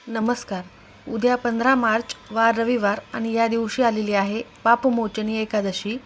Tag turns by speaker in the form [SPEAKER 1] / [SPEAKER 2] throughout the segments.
[SPEAKER 1] नमस्कार. उद्या 15 मार्च वार रविवार आणि या दिवशी आलेली आहे पापमोचनी एकादशी.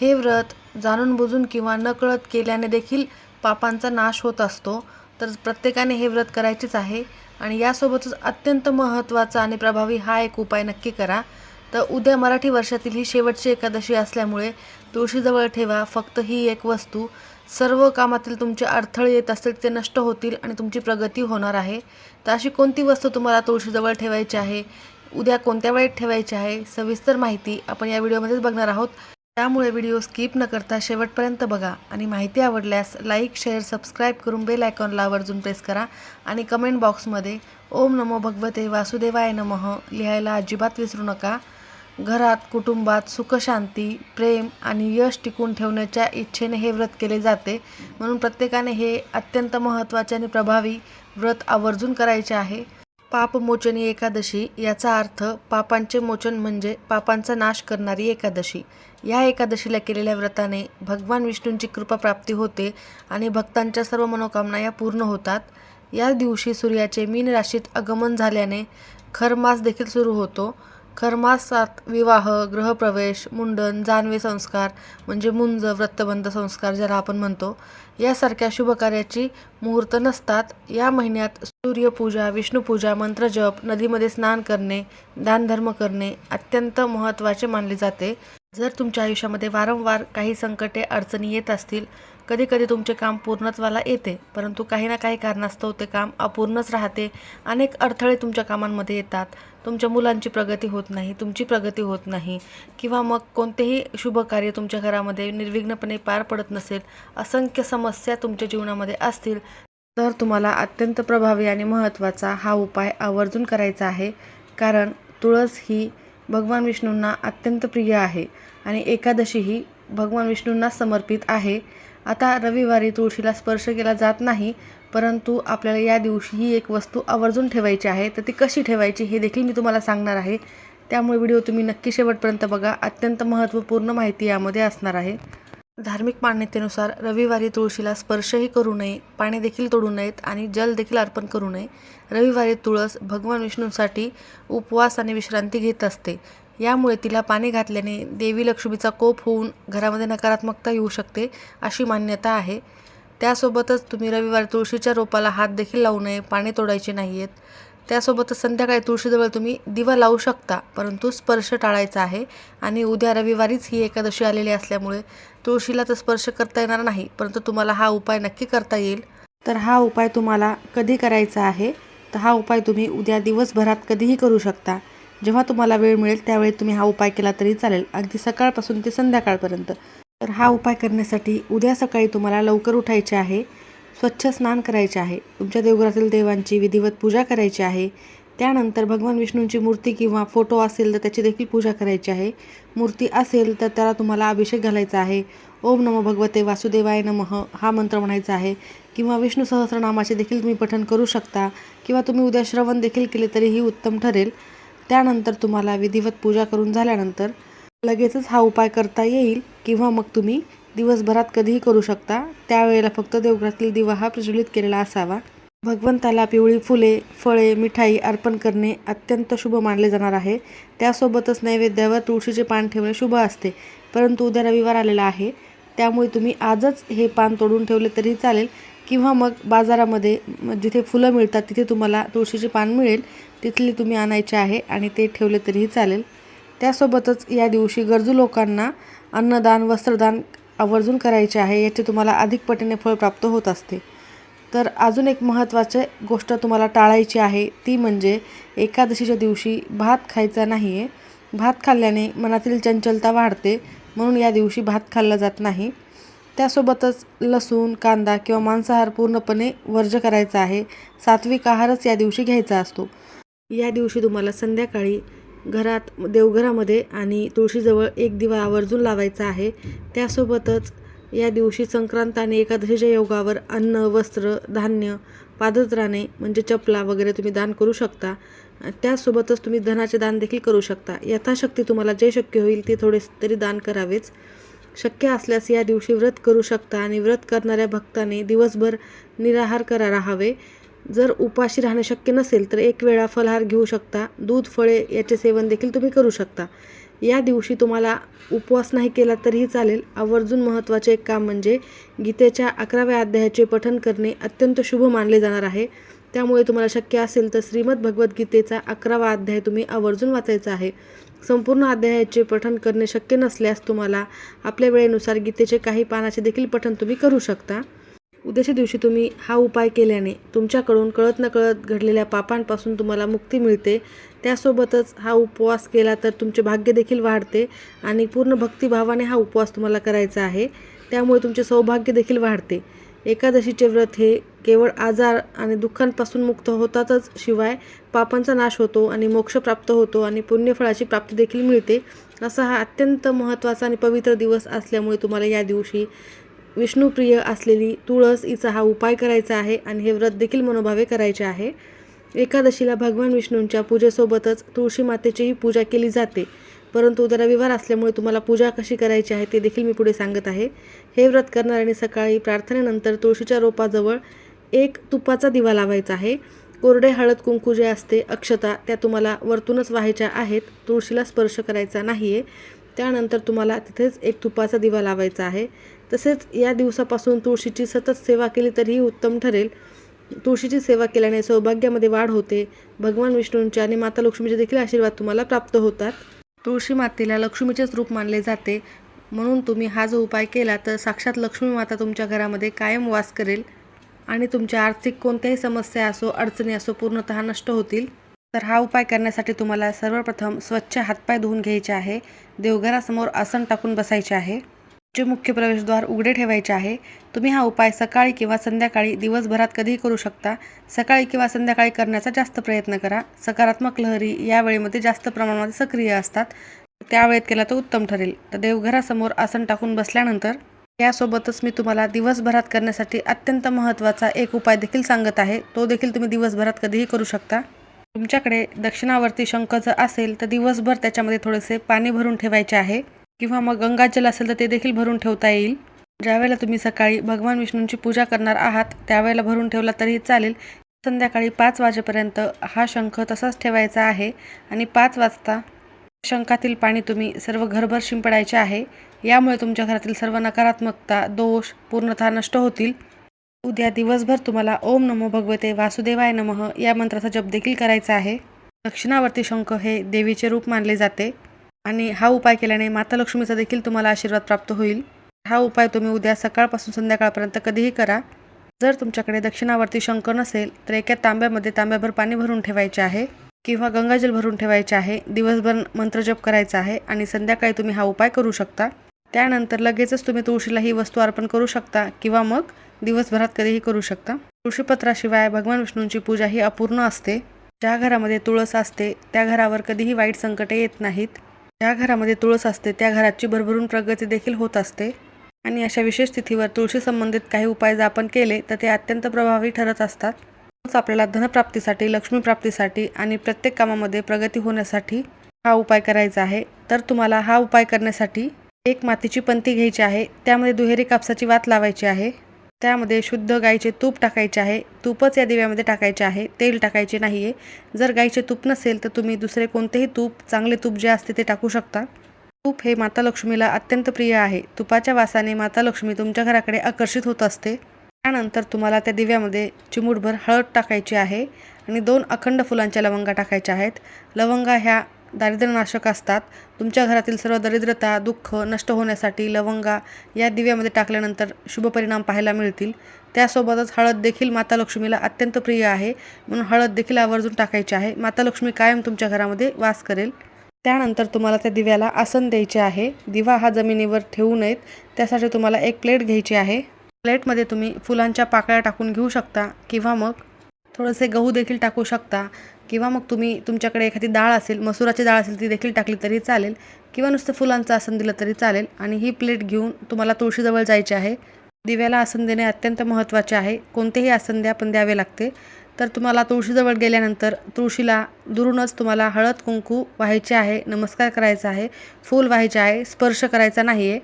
[SPEAKER 1] हे व्रत जाणून बुजून किंवा नकळत केल्याने देखील पापांचा नाश होत असतो. तर प्रत्येकाने हे व्रत करायचेच आहे आणि यासोबतच अत्यंत महत्त्वाचा आणि प्रभावी हा एक उपाय नक्की करा. तर उद्या मराठी वर्षातील ही शेवटची एकादशी असल्यामुळे तुळशीजवळ ठेवा फक्त ही एक वस्तू. सर्व कामातील तुमचे अडथळे येत असतील ते नष्ट होतील आणि तुमची प्रगती होणार आहे. तर अशी कोणती वस्तू तुम्हाला तुळशीजवळ ठेवायची आहे, उद्या कोणत्या वेळेत ठेवायची आहे, सविस्तर माहिती आपण या व्हिडिओमध्येच बघणार आहोत. त्यामुळे व्हिडिओ स्किप न करता शेवटपर्यंत बघा आणि माहिती आवडल्यास लाईक, शेअर, सबस्क्राईब करून बेल आयकॉनला आवर्जून प्रेस करा आणि कमेंट बॉक्समध्ये ओम नमो भगवते वासुदेवाय नमः लिहायला अजिबात विसरू नका. घरात, कुटुंबात सुखशांती, प्रेम आणि यश टिकून ठेवण्याच्या इच्छेने हे व्रत केले जाते. म्हणून प्रत्येकाने हे अत्यंत महत्त्वाचे आणि प्रभावी व्रत आवर्जून करायचे आहे. पापमोचनी एकादशी याचा अर्थ पापांचे मोचन म्हणजे पापांचा नाश करणारी एकादशी. या एकादशीला केलेल्या व्रताने भगवान विष्णूंची कृपा प्राप्ती होते आणि भक्तांच्या सर्व मनोकामना या पूर्ण होतात. या दिवशी सूर्याचे मीन राशीत आगमन झाल्याने खरमास देखील सुरू होतो. खरमासात विवाह, गृहप्रवेश, मुंडन, जानवे संस्कार म्हणजे मुंज, व्रतबंध संस्कार ज्याला आपण म्हणतो, यासारख्या शुभ कार्याची मुहूर्त नसतात. या महिन्यात सूर्यपूजा, विष्णुपूजा, मंत्रजप, नदीमध्ये स्नान करणे, दानधर्म करणे अत्यंत महत्त्वाचे मानले जाते. जर तुमच्या आयुष्यामध्ये वारंवार काही संकटे, अडचणी येत असतील, कधीकधी तुमचे काम पूर्णत्वाला येते परंतु काही ना काही कारणास्तव ते काम अपूर्णच राहते, अनेक अडथळे तुमच्या कामांमध्ये येतात, तुमच्या मुलांची प्रगती होत नाही, तुमची प्रगती होत नाही किंवा मग कोणतेही शुभ कार्य तुमच्या घरामध्ये निर्विघ्नपणे पार पडत नसेल, असंख्य समस्या तुमच्या जीवनामध्ये असतील, तर तुम्हाला अत्यंत प्रभावी आणि महत्त्वाचा हा उपाय आवर्जून करायचा आहे. कारण तुळस ही भगवान विष्णूंना अत्यंत प्रिय आहे आणि एकादशी ही भगवान विष्णूंना समर्पित आहे. आता रविवारी तुळशीला स्पर्श केला जात नाही, परंतु आपल्याला या दिवशी ही एक वस्तू आवर्जून ठेवायची आहे. तर ती कशी ठेवायची हे देखील मी तुम्हाला सांगणार आहे. त्यामुळे व्हिडिओ तुम्ही नक्की शेवटपर्यंत बघा. अत्यंत महत्त्वपूर्ण माहिती यामध्ये असणार आहे. धार्मिक मान्यतेनुसार रविवारी तुळशीला स्पर्शही करू नये, पाणी देखील तोडू नयेत आणि जल देखील अर्पण करू नये. रविवारी तुळस भगवान विष्णूंसाठी उपवास आणि विश्रांती घेत असते. यामुळे तिला पाणी घातल्याने देवी लक्ष्मीचा कोप होऊन घरामध्ये नकारात्मकता येऊ शकते अशी मान्यता आहे. त्यासोबतच तुम्ही रविवारी तुळशीच्या रोपाला हात देखील लावू नये, पाणी तोडायचे नाही आहेत. त्यासोबतच संध्याकाळी तुळशीजवळ तुम्ही दिवा लावू शकता परंतु स्पर्श टाळायचा आहे. आणि उद्या रविवारीच ही एकादशी आलेली असल्यामुळे तुळशीला तर स्पर्श करता येणार नाही, परंतु तुम्हाला हा उपाय नक्की करता येईल. तर हा उपाय तुम्हाला कधी करायचा आहे, तर हा उपाय तुम्ही उद्या दिवसभरात कधीही करू शकता. जेव्हा तुम्हाला वेळ मिळेल त्यावेळी तुम्ही हा उपाय केला तरी चालेल, अगदी सकाळपासून ते संध्याकाळपर्यंत. तर हा उपाय करण्यासाठी उद्या सकाळी तुम्हाला लवकर उठायचे आहे, स्वच्छ स्नान करायचे आहे, तुमच्या देवघरातील देवांची विधिवत पूजा करायची आहे. त्यानंतर भगवान विष्णूंची मूर्ती किंवा फोटो असेल तर त्याची देखील पूजा करायची आहे. मूर्ती असेल तर त्याला तुम्हाला अभिषेक घालायचा आहे. ओम नमो भगवते वासुदेवाय नमः हा मंत्र म्हणायचा आहे किंवा विष्णू सहस्रनामाचे देखील तुम्ही पठण करू शकता किंवा तुम्ही उद्या श्रवण देखील केले तरीही उत्तम ठरेल. त्यानंतर तुम्हाला विधिवत पूजा करून झाल्यानंतर लगेचच हा उपाय करता येईल किंवा मग तुम्ही दिवसभरात कधीही करू शकता. त्यावेळेला फक्त देवघरातील दिवा हा प्रज्वलित केलेला असावा. भगवंताला पिवळी फुले, फळे, मिठाई अर्पण करणे अत्यंत शुभ मानले जाणार आहे. त्यासोबतच नैवेद्यावर तुळशीचे पान ठेवणे शुभ असते, परंतु उद्या रविवार आलेला आहे त्यामुळे तुम्ही आजच हे पान तोडून ठेवले तरी चालेल किंवा मग बाजारामध्ये जिथे फुलं मिळतात तिथे तुम्हाला तुळशीचे पान मिळेल, तिथली तुम्ही आणायचे आहे आणि ते ठेवले तरीही चालेल. त्यासोबतच या दिवशी गरजू लोकांना अन्नदान, वस्त्रदान आवर्जून करायचे आहे, याचे तुम्हाला अधिक पटीने फळ प्राप्त होत असते. तर अजून एक महत्त्वाची गोष्ट तुम्हाला टाळायची आहे, ती म्हणजे एकादशीच्या दिवशी भात खायचा नाही आहे. भात खाल्ल्याने मनातील चंचलता वाढते, म्हणून या दिवशी भात खाल्ला जात नाही. त्यासोबतच लसूण, कांदा किंवा मांसाहार पूर्णपणे वर्ज्य करायचा आहे. सात्विक आहारच या दिवशी घ्यायचा असतो. या दिवशी तुम्हाला संध्याकाळी घरात, देवघरामध्ये आणि तुळशीजवळ एक दिवा आवर्जून लावायचा आहे. त्यासोबतच या दिवशी संक्रांत आणि एकादशीच्या योगावर अन्न, वस्त्र, धान्य, पादत्राणे म्हणजे चपला वगैरे तुम्ही दान करू शकता. त्यासोबतच तुम्ही धनाचे दान देखील करू शकता. यथाशक्ती तुम्हाला जे शक्य होईल ते थोडे तरी दान करावेच. शक्य असल्यास या दिवशी व्रत करू शकता आणि व्रत करणाऱ्या भक्ताने दिवसभर निराहार राहावे. जर उपाशी राहणे शक्य नसेल तर एक वेळा फलाहार घेऊ शकता. दूध, फळे याचे सेवन देखील तुम्ही करू शकता. या दिवशी तुम्हाला उपवास नाही केला तरीही चालेल. आवर्जून महत्त्वाचे एक काम म्हणजे गीतेच्या 11व्या अध्यायाचे पठण करणे अत्यंत शुभ मानले जाणार आहे. त्यामुळे तुम्हाला शक्य असेल तर श्रीमद भगवद्गीतेचा 11वा अध्याय तुम्ही आवर्जून वाचायचा आहे. संपूर्ण अध्यायाचे पठण करणे शक्य नसल्यास तुम्हाला आपल्या वेळेनुसार गीतेचे काही पानाचे देखील पठण तुम्ही करू शकता. उद्याच्या दिवशी तुम्ही हा उपाय केल्याने तुमच्याकडून कळत नकळत घडलेल्या पापांपासून तुम्हाला मुक्ती मिळते. त्यासोबतच हा उपवास केला तर तुमचे भाग्य देखील वाढते आणि पूर्ण भक्तिभावाने हा उपवास तुम्हाला करायचा आहे. त्यामुळे तुमचे सौभाग्य देखील वाढते. एकादशीचे व्रत हे केवळ आजार आणि दुःखांपासून मुक्त होतातच शिवाय पापांचा नाश होतो आणि मोक्ष प्राप्त होतो आणि पुण्यफळाची प्राप्ती देखील मिळते. असा हा अत्यंत महत्त्वाचा आणि पवित्र दिवस असल्यामुळे तुम्हाला या दिवशी विष्णुप्रिय असलेली तुळस हिचा हा उपाय करायचा आहे आणि हे व्रत देखील मनोभावे करायचे आहे. एकादशीला भगवान विष्णूंच्या पूजेसोबतच तुळशी मातेचीही पूजा केली जाते. परंतु उद्या रविवार असल्यामुळे तुम्हाला पूजा कशी करायची आहे ते देखील मी पुढे सांगत आहे. हे व्रत करणाऱ्यांनी सकाळी प्रार्थनेनंतर तुळशीच्या रोपाजवळ एक तुपाचा दिवा लावायचा आहे. कोरडे हळद कुंकू जे असते, अक्षता, त्या तुम्हाला वरतूनच वाहायच्या आहेत. तुळशीला स्पर्श करायचा नाही आहे. त्यानंतर तुम्हाला तिथेच एक तुपाचा दिवा लावायचा आहे. तसेच या दिवसापासून तुळशीची सतत सेवा केली तरीही उत्तम ठरेल. तुळशीची सेवा केल्याने सौभाग्यामध्ये वाढ होते. भगवान विष्णूंचे आणि माता लक्ष्मीचे देखील आशीर्वाद तुम्हाला प्राप्त होतात. तुळशी मातेला लक्ष्मीचेच रूप मानले जाते. म्हणून तुम्ही हा जो उपाय केला तर साक्षात लक्ष्मी माता तुमच्या घरामध्ये कायम वास करेल आणि तुमच्या आर्थिक कोणत्याही समस्या असो, अडचणी असो, पूर्णतः नष्ट होतील. तर हा उपाय करण्यासाठी तुम्हाला सर्वप्रथम स्वच्छ हातपाय धुवून घ्यायचे आहे. देवघरासमोर आसन टाकून बसायचे आहे. जे मुख्य प्रवेशद्वार उघडे ठेवायचे आहे. तुम्ही हा उपाय सकाळी किंवा संध्याकाळी दिवसभरात कधीही करू शकता. सकाळी किंवा संध्याकाळी करण्याचा जास्त प्रयत्न करा. सकारात्मक लहरी या वेळेमध्ये जास्त प्रमाणात सक्रिय असतात. त्यावेळेत केला तर उत्तम ठरेल. तर देवघरासमोर आसन टाकून बसल्यानंतर यासोबतच मी तुम्हाला दिवसभरात करण्यासाठी अत्यंत महत्त्वाचा एक उपाय देखील सांगत आहे. तो देखील तुम्ही दिवसभरात कधीही करू शकता. तुमच्याकडे दक्षिणावर्ती शंख जर असेल तर दिवसभर त्याच्यामध्ये थोडेसे पाणी भरून ठेवायचे आहे किंवा मग गंगाजल असेल तर ते देखील भरून ठेवता येईल. ज्यावेळेला तुम्ही सकाळी भगवान विष्णूंची पूजा करणार आहात त्यावेळेला भरून ठेवला तरीही चालेल. संध्याकाळी 5 वाजेपर्यंत हा शंख तसाच ठेवायचा आहे आणि 5 वाजता शंखातील पाणी तुम्ही सर्व घरभर शिंपडायचे आहे. यामुळे तुमच्या घरातील सर्व नकारात्मकता, दोष पूर्णतः नष्ट होतील. उद्या दिवसभर तुम्हाला ओम नमो भगवते वासुदेवाय नमः या मंत्राचा जप देखील करायचा आहे. दक्षिणावर्ती शंख हे देवीचे रूप मानले जाते आणि हा उपाय केल्याने माता लक्ष्मीचा देखील तुम्हाला आशीर्वाद प्राप्त होईल. हा उपाय तुम्ही उद्या सकाळपासून संध्याकाळपर्यंत कधीही करा. जर तुमच्याकडे दक्षिणावर्ती शंख नसेल तर एका तांब्यामध्ये तांब्याभर पाणी भरून ठेवायचे आहे किंवा गंगाजल भरून ठेवायचे आहे. दिवसभर मंत्रजप करायचा आहे आणि संध्याकाळी तुम्ही हा उपाय करू शकता. त्यानंतर लगेचच तुम्ही तुळशीला ही वस्तू अर्पण करू शकता किंवा मग दिवसभरात कधीही करू शकता. तुळशीपत्राशिवाय भगवान विष्णूंची पूजा ही अपूर्ण असते. ज्या घरामध्ये तुळस असते त्या घरावर कधीही वाईट संकटे येत नाहीत. ज्या घरामध्ये तुळस असते त्या घराची भरभरून प्रगती देखील होत असते आणि अशा विशेष तिथीवर तुळशी संबंधित काही उपाय जर आपण केले तर ते अत्यंत प्रभावी ठरत असतात. आपल्याला धनप्राप्तीसाठी, लक्ष्मीप्राप्तीसाठी आणि प्रत्येक कामामध्ये प्रगती होण्यासाठी हा उपाय करायचा आहे. तर तुम्हाला हा उपाय करण्यासाठी एक मातीची पंती घ्यायची आहे. त्यामध्ये दुहेरी कापसाची वात लावायची आहे. त्यामध्ये शुद्ध गाईचे तूप टाकायचे आहे. तूपच या दिव्यामध्ये टाकायचे आहे, तेल टाकायचे नाही आहे. जर गाईचे तूप नसेल तर तुम्ही दुसरे कोणतेही तूप, चांगले तूप जे असते ते टाकू शकता. तूप हे माता लक्ष्मीला अत्यंत प्रिय आहे. तुपाच्या वासाने माता लक्ष्मी तुमच्या घराकडे आकर्षित होत असते. त्यानंतर तुम्हाला त्या दिव्यामध्ये चिमूटभर हळद टाकायची आहे आणि 2 अखंड फुलांच्या लवंगा टाकायच्या आहेत. लवंगा ह्या दारिद्र्यनाशक असतात. तुमच्या घरातील सर्व दरिद्रता, दुःख नष्ट होण्यासाठी लवंगा या दिव्यामध्ये टाकल्यानंतर शुभ परिणाम पाहायला मिळतील. त्यासोबतच हळद देखील माता लक्ष्मीला अत्यंत प्रिय आहे, म्हणून हळद देखील आवर्जून टाकायची आहे. माता लक्ष्मी कायम तुमच्या घरामध्ये वास करेल. त्यानंतर तुम्हाला त्या दिव्याला आसन द्यायचे आहे. दिवा हा जमिनीवर ठेवू नयेत, त्यासाठी तुम्हाला एक प्लेट घ्यायची आहे. प्लेटमध्ये तुम्ही फुलांच्या पाकळ्या टाकून घेऊ शकता किंवा मग थोडेसे गहू देखील टाकू शकता किंवा मग तुम्ही तुमच्याकडे एखादी डाळ असेल, मसुराची डाळ असेल ती देखील टाकली तरी चालेल किंवा नुसतं फुलांचं आसन दिलं तरी चालेल. आणि ही प्लेट घेऊन तुम्हाला तुळशीजवळ जायचे आहे. दिव्याला आसन देणे अत्यंत महत्त्वाचे आहे. कोणतेही आसन द्या पण द्यावे लागते. तर तुम्हाला तुळशीजवळ गेल्यानंतर तुळशीला दुरूनच तुम्हाला हळद कुंकू वाहायचे आहे, नमस्कार करायचा आहे, फूल वाहायचे आहे, स्पर्श करायचा नाही आहे.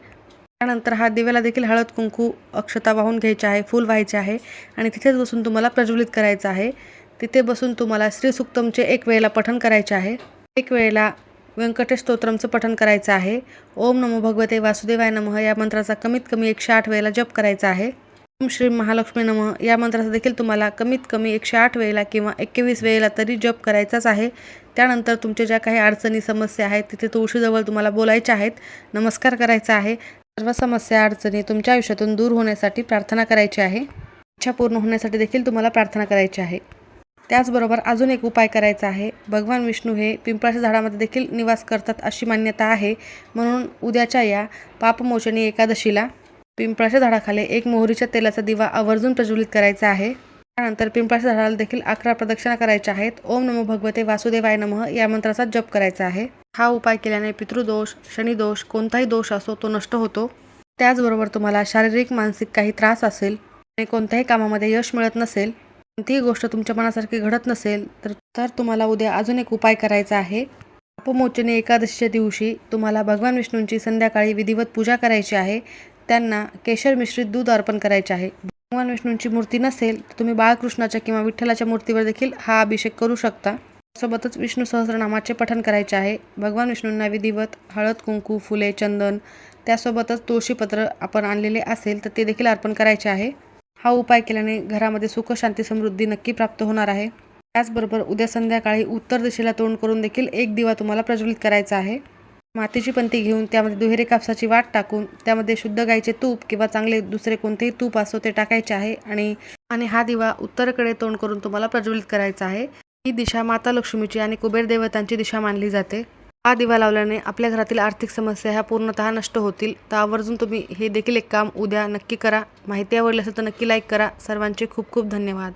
[SPEAKER 1] त्यानंतर हा दिव्याला देखील हळद कुंकू अक्षता वाहून घ्यायची आहे, फूल व्हायचे आहे आणि तिथेच बसून तुम्हाला प्रज्वलित करायचं आहे. तिथे बसून तुम्हाला श्री सुक्तमचे एक वेळेला पठण करायचे आहे. एक वेळेला व्यंकटेश स्तोत्रमचं पठण करायचं आहे. ओम नमो भगवते वासुदेवाय नमः या मंत्राचा कमीत कमी 108 वेळेला जप करायचा आहे. ओम श्री महालक्ष्मी नमः या मंत्राचा देखील तुम्हाला कमीत कमी 108 वेळेला किंवा 21 वेळेला तरी जप करायचाच आहे. त्यानंतर तुमच्या ज्या काही अडचणी समस्या आहेत तिथे तुळशीजवळ तुम्हाला बोलायच्या आहेत, नमस्कार करायचा आहे. सर्व समस्या अडचणी तुमच्या आयुष्यातून दूर होण्यासाठी प्रार्थना करायची आहे. इच्छा पूर्ण होण्यासाठी देखील तुम्हाला प्रार्थना करायची आहे. त्याचबरोबर अजून एक उपाय करायचा आहे. भगवान विष्णू हे पिंपळाच्या झाडामध्ये देखील निवास करतात अशी मान्यता आहे. म्हणून उद्याच्या या पापमोचनी एकादशीला पिंपळाच्या झाडाखाली एक मोहरीच्या तेलाचा दिवा आवर्जून प्रज्वलित करायचा आहे. त्यानंतर पिंपळाच्या झाडाला देखील 11 प्रदक्षिणा करायच्या आहेत. ओम नमो भगवते वासुदेवाय नमः या मंत्राचा जप करायचा आहे. हा उपाय केल्याने पितृदोष, शनिदोष, कोणताही दोष असो तो नष्ट होतो. त्याचबरोबर तुम्हाला शारीरिक मानसिक काही त्रास असेल आणि कोणत्याही कामामध्ये यश मिळत नसेल, कोणतीही गोष्ट तुमच्या मनासारखी घडत नसेल तर तुम्हाला उद्या अजून एक उपाय करायचा आहे. पापमोचनी एकादशीच्या दिवशी तुम्हाला भगवान विष्णूंची संध्याकाळी विधिवत पूजा करायची आहे. त्यांना केशर मिश्रित दूध अर्पण करायचे आहे. भगवान विष्णूंची मूर्ती नसेल तर तुम्ही बाळकृष्णाच्या किंवा विठ्ठलाच्या मूर्तीवर देखील हा अभिषेक करू शकता. सोबतच विष्णू सहस्रनामाचे पठण करायचे आहे. भगवान विष्णूंना विधिवत हळद कुंकू, फुले, चंदन त्यासोबतच तुळशीपत्र आपण आणलेले असेल तर ते देखील अर्पण करायचे आहे. हा उपाय केल्याने घरामध्ये सुख, शांती, समृद्धी नक्की प्राप्त होणार आहे. त्याचबरोबर उद्या संध्याकाळी उत्तर दिशेला तोंड करून देखील एक दिवा तुम्हाला प्रज्वलित करायचा आहे. मातीची पंती घेऊन त्यामध्ये दुहेरी कापसाची वाट टाकून त्यामध्ये शुद्ध गाईचे तूप किंवा चांगले दुसरे कोणतेही तूप असो ते टाकायचे आहे आणि हा दिवा उत्तरेकडे तोंड करून तुम्हाला प्रज्वलित करायचा आहे. ही दिशा माता लक्ष्मीची आणि कुबेर देवतांची दिशा मानली जाते. हा दिवा लावल्याने आपल्या घरातील आर्थिक समस्या ह्या पूर्णतः नष्ट होतील. तर आवर्जून तुम्ही हे देखील एक काम उद्या नक्की करा. माहिती आवडली असेल तर नक्की लाईक करा. सर्वांचे खूप खूप धन्यवाद.